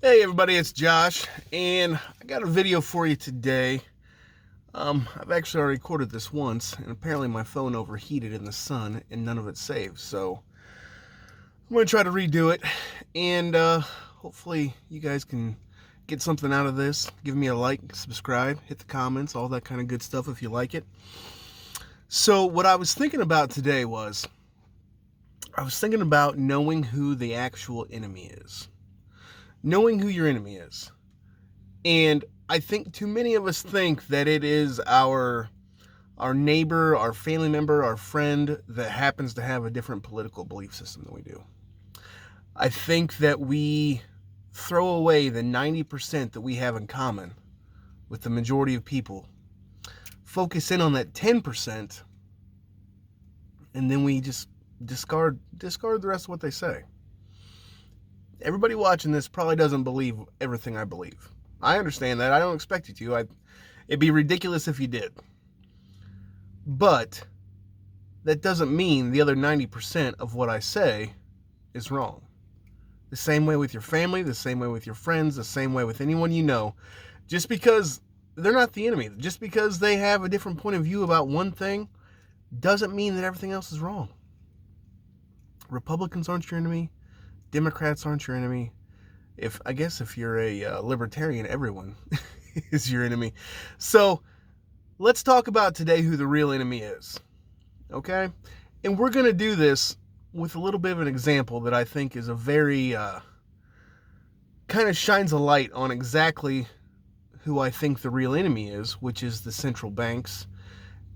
Hey everybody, it's Josh, and I got a video for you today. I've actually already recorded this once, and apparently my phone overheated in the sun, and none of it saved. So I'm gonna try to redo it, and hopefully you guys can get something out of this. Give me a like, subscribe, hit the comments, all that kind of good stuff if you like it. So what I was thinking about today was, I was thinking about knowing who the actual enemy is. Knowing who your enemy is. And I think too many of us think that it is our neighbor, our family member, our friend that happens to have a different political belief system than we do. I think that we throw away the 90% that we have in common with the majority of people, focus in on that 10%, and then we just discard the rest of what they say. Everybody watching this probably doesn't believe everything I believe. I understand that. I don't expect you to. It'd be ridiculous if you did. But that doesn't mean the other 90% of what I say is wrong. The same way with your family, the same way with your friends, the same way with anyone you know. Just because they're not the enemy, just because they have a different point of view about one thing, doesn't mean that everything else is wrong. Republicans aren't your enemy. Democrats aren't your enemy. If you're a libertarian, everyone is your enemy. So let's talk about today who the real enemy is. Okay? And we're going to do this with a little bit of an example that I think is a very, kind of shines a light on exactly who I think the real enemy is, which is the central banks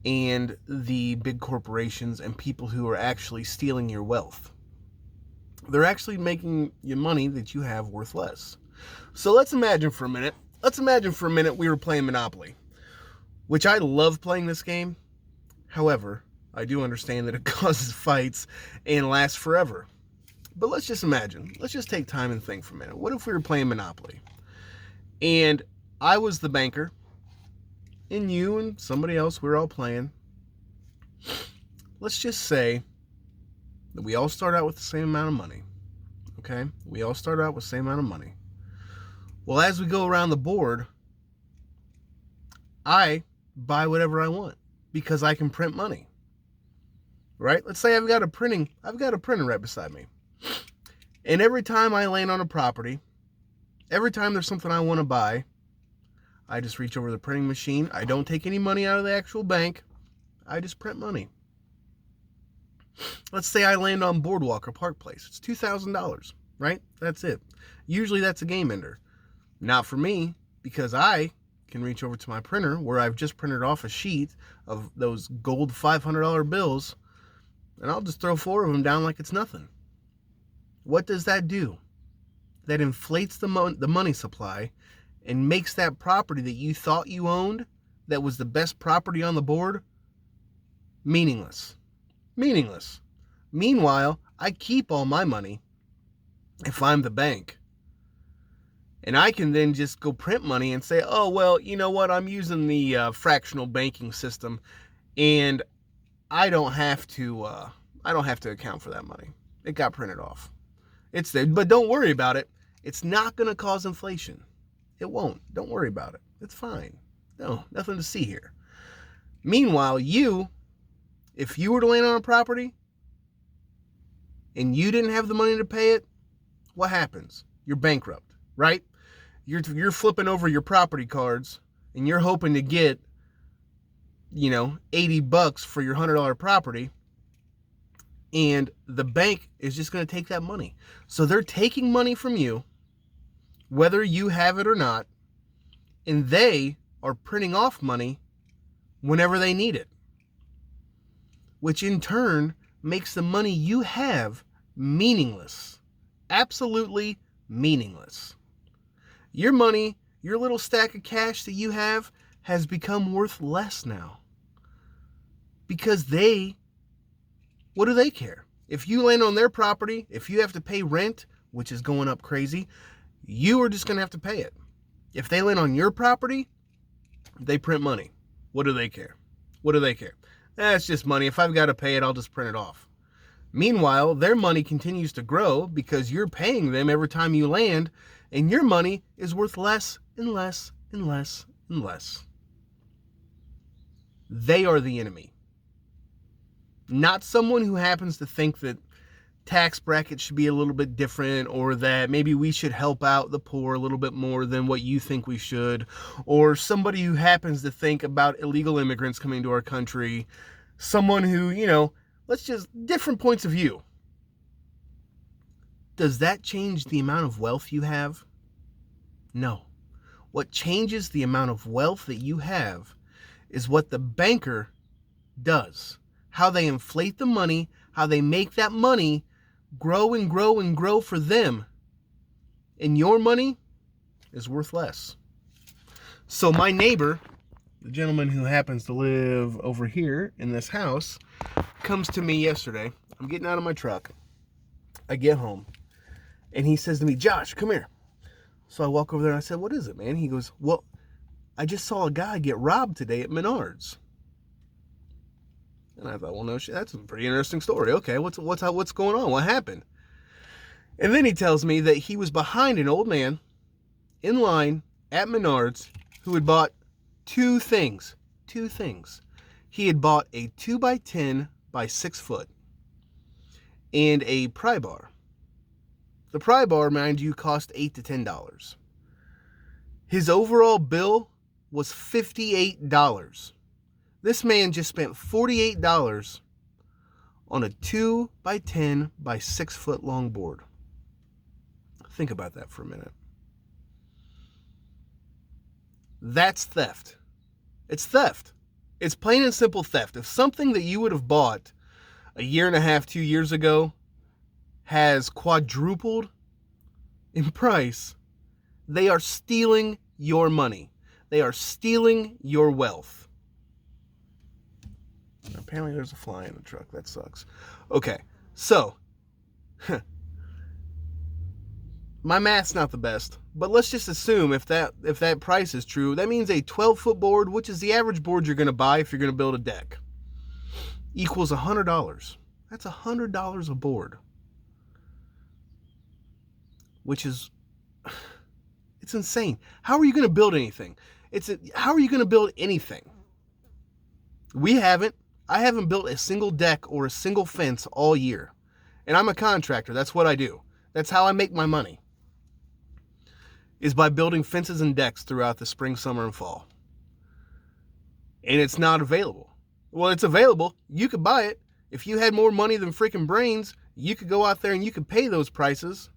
and the big corporations and people who are actually stealing your wealth. They're actually making you money that you have worth less. So let's imagine for a minute we were playing Monopoly, which I love playing this game. However, I do understand that it causes fights and lasts forever. But let's just imagine. Let's just take time and think for a minute. What if we were playing Monopoly and I was the banker and you and somebody else, we were all playing. Let's just say that we all start out with the same amount of money. Okay? We all start out with the same amount of money. Well, as we go around the board, I buy whatever I want because I can print money. Right? Let's say I've got a printer right beside me. And every time I land on a property, every time there's something I want to buy, I just reach over the printing machine. I don't take any money out of the actual bank. I just print money. Let's say I land on Boardwalk or Park Place. It's $2,000, right? That's it. Usually that's a game ender. Not for me, because I can reach over to my printer where I've just printed off a sheet of those gold $500 bills, and I'll just throw 4 of them down like it's nothing. What does that do? That inflates the money supply and makes that property that you thought you owned, that was the best property on the board, meaningless. Meaningless. Meanwhile, I keep all my money if I'm the bank. And I can then just go print money and say, oh, well, you know what? I'm using the fractional banking system and I don't have to account for that money. It got printed off. It's there, but don't worry about it. It's not going to cause inflation. It won't. Don't worry about it. It's fine. No, nothing to see here. Meanwhile, if you were to land on a property and you didn't have the money to pay it, what happens? You're bankrupt, right? You're flipping over your property cards and you're hoping to get, $80 for your $100 property, and the bank is just going to take that money. So they're taking money from you, whether you have it or not, and they are printing off money whenever they need it, which in turn makes the money you have meaningless. Absolutely meaningless. Your money, your little stack of cash that you have, has become worth less now. Because what do they care? If you land on their property, if you have to pay rent, which is going up crazy, you are just going to have to pay it. If they land on your property, they print money. What do they care? What do they care? It's just money. If I've got to pay it, I'll just print it off. Meanwhile, their money continues to grow because you're paying them every time you land, and your money is worth less and less and less and less. They are the enemy. Not someone who happens to think that tax brackets should be a little bit different, or that maybe we should help out the poor a little bit more than what you think we should, or somebody who happens to think about illegal immigrants coming to our country, someone who, different points of view. Does that change the amount of wealth you have? No. What changes the amount of wealth that you have is what the banker does. How they inflate the money, how they make that money grow and grow and grow for them. And your money is worth less. So my neighbor, the gentleman who happens to live over here in this house, comes to me yesterday. I'm getting out of my truck. I get home. And he says to me, "Josh, come here." So I walk over there and I said, "What is it, man?" He goes, "Well, I just saw a guy get robbed today at Menards." And I thought, well, no shit, that's a pretty interesting story. Okay, what's going on? What happened? And then he tells me that he was behind an old man in line at Menards who had bought two things. He had bought a 2x10 by 6 foot and a pry bar. The pry bar, mind you, cost $8 to $10. His overall bill was $58. This man just spent $48 on a 2x10 by 6 foot long board. Think about that for a minute. That's theft. It's theft. It's plain and simple theft. If something that you would have bought a year and a half, 2 years ago has quadrupled in price, they are stealing your money. They are stealing your wealth. Apparently there's a fly in the truck. That sucks. Okay, so my math's not the best, but let's just assume if that price is true, that means a 12-foot board, which is the average board you're going to buy if you're going to build a deck, equals $100. That's $100 a board, which is, it's insane. How are you going to build anything? How are you going to build anything? I haven't built a single deck or a single fence all year. And I'm a contractor. That's what I do. That's how I make my money, is by building fences and decks throughout the spring, summer, and fall. And it's not available. Well, it's available. You could buy it. If you had more money than freaking brains, you could go out there and you could pay those prices.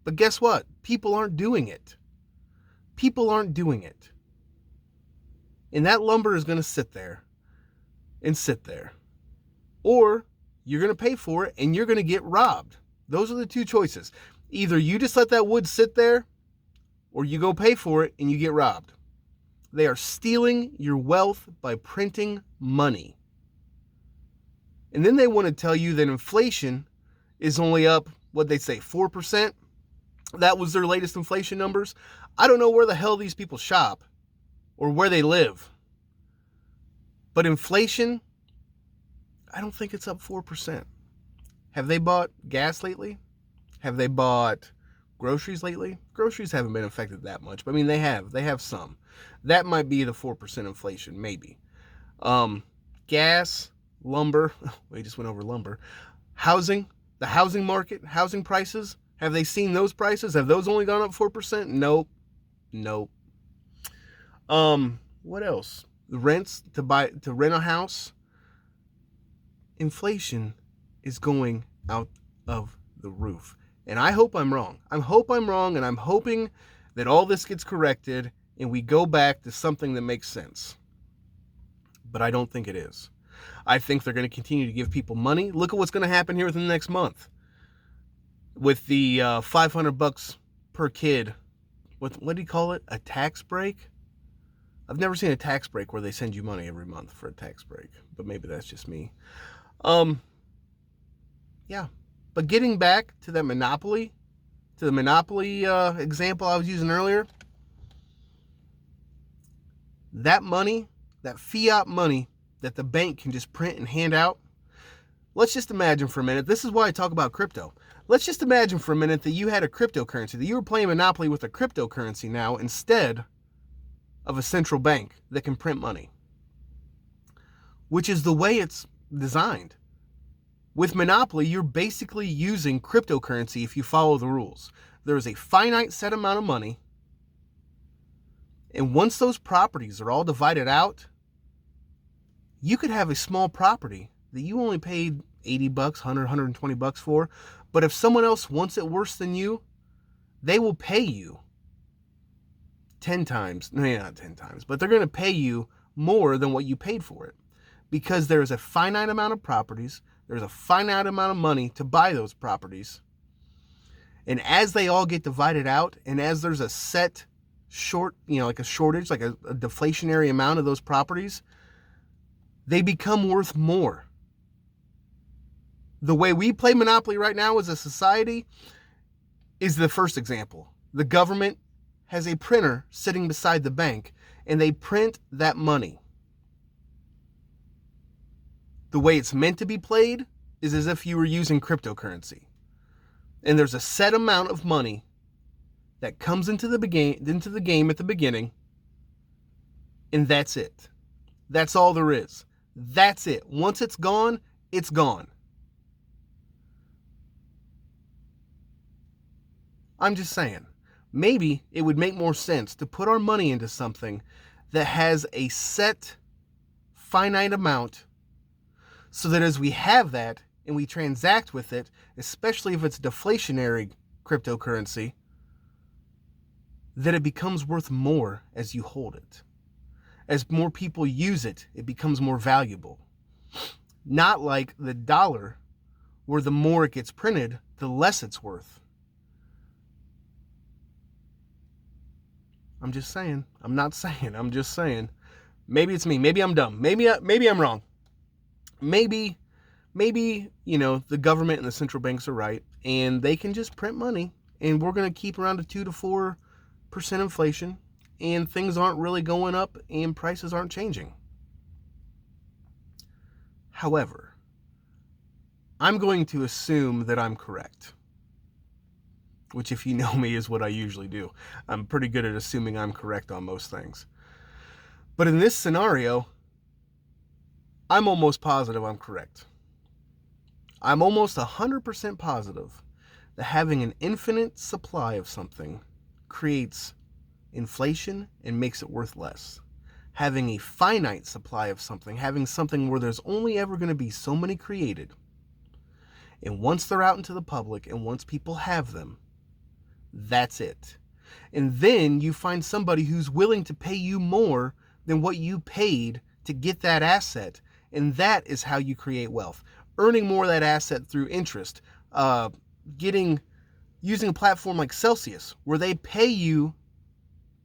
But guess what? People aren't doing it. People aren't doing it. And that lumber is going to sit there. Or you're going to pay for it and you're going to get robbed. Those are the two choices. Either you just let that wood sit there, or you go pay for it and you get robbed. They are stealing your wealth by printing money. And then they want to tell you that inflation is only up, what they say, 4%. That was their latest inflation numbers. I don't know where the hell these people shop or where they live. But inflation, I don't think it's up 4%. Have they bought gas lately? Have they bought groceries lately? Groceries haven't been affected that much. But I mean, they have some. That might be the 4% inflation, maybe. Gas, lumber, we just went over lumber. Housing, the housing market, housing prices, have they seen those prices? Have those only gone up 4%? Nope. What else? The rents to rent a house. Inflation is going out of the roof. And I hope I'm wrong. And I'm hoping that all this gets corrected and we go back to something that makes sense. But I don't think it is. I think they're going to continue to give people money. Look at what's going to happen here within the next month with the $500 per kid. What do you call it? A tax break? I've never seen a tax break where they send you money every month for a tax break, but maybe that's just me. Yeah. But getting back to the monopoly example I was using earlier, that money, that fiat money that the bank can just print and hand out, let's just imagine for a minute, this is why I talk about crypto. Let's just imagine for a minute that you had a cryptocurrency, that you were playing Monopoly with a cryptocurrency now instead of a central bank that can print money, which is the way it's designed. With Monopoly, you're basically using cryptocurrency if you follow the rules. There is a finite set amount of money, and once those properties are all divided out, you could have a small property that you only paid 80 bucks, 100, 120 bucks for, but if someone else wants it worse than you, they will pay you 10 times, no, not 10 times, but they're going to pay you more than what you paid for it, because there is a finite amount of properties, there's a finite amount of money to buy those properties, and as they all get divided out, and as there's a set like a shortage, like a deflationary amount of those properties, they become worth more. The way we play Monopoly right now as a society is the first example. The government has a printer sitting beside the bank, and they print that money. The way it's meant to be played is as if you were using cryptocurrency. And there's a set amount of money that comes into the game at the beginning, and that's it. That's all there is. That's it. Once it's gone, it's gone. I'm just saying, maybe it would make more sense to put our money into something that has a set finite amount, so that as we have that and we transact with it, especially if it's deflationary cryptocurrency, that it becomes worth more as you hold it. As more people use it, it becomes more valuable. Not like the dollar, where the more it gets printed, the less it's worth. I'm just saying. I'm not saying. I'm just saying. Maybe it's me. Maybe I'm dumb. Maybe I'm wrong. Maybe, the government and the central banks are right, and they can just print money, and we're going to keep around a 2 to 4% inflation, and things aren't really going up, and prices aren't changing. However, I'm going to assume that I'm correct, which, if you know me, is what I usually do. I'm pretty good at assuming I'm correct on most things. But in this scenario, I'm almost positive I'm correct. I'm almost 100% positive that having an infinite supply of something creates inflation and makes it worth less. Having a finite supply of something, having something where there's only ever going to be so many created, and once they're out into the public and once people have them, that's it. And then you find somebody who's willing to pay you more than what you paid to get that asset, and that is how you create wealth. Earning more of that asset through interest, using a platform like Celsius, where they pay you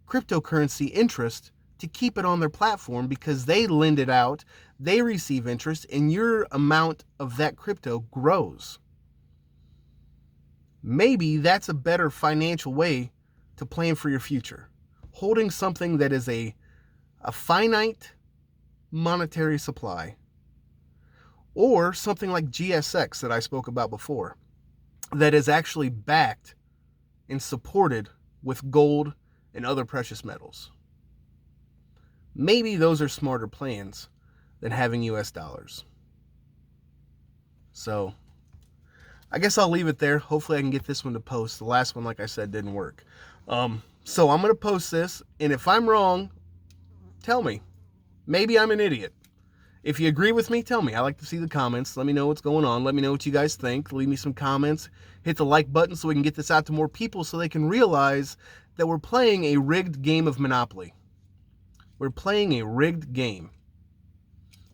cryptocurrency interest to keep it on their platform because they lend it out, they receive interest, and your amount of that crypto grows. Maybe that's a better financial way to plan for your future. Holding something that is a finite monetary supply, or something like GSX that I spoke about before, that is actually backed and supported with gold and other precious metals. Maybe those are smarter plans than having US dollars. So I guess I'll leave it there. Hopefully I can get this one to post. The last one, like I said, didn't work. So I'm going to post this, and if I'm wrong, tell me. Maybe I'm an idiot. If you agree with me, tell me. I like to see the comments. Let me know what's going on. Let me know what you guys think. Leave me some comments. Hit the like button so we can get this out to more people, so they can realize that we're playing a rigged game of Monopoly. We're playing a rigged game.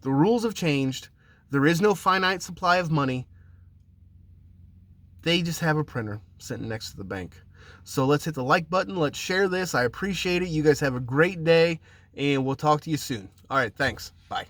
The rules have changed. There is no finite supply of money. They just have a printer sitting next to the bank. So let's hit the like button. Let's share this. I appreciate it. You guys have a great day, and we'll talk to you soon. All right, thanks. Bye.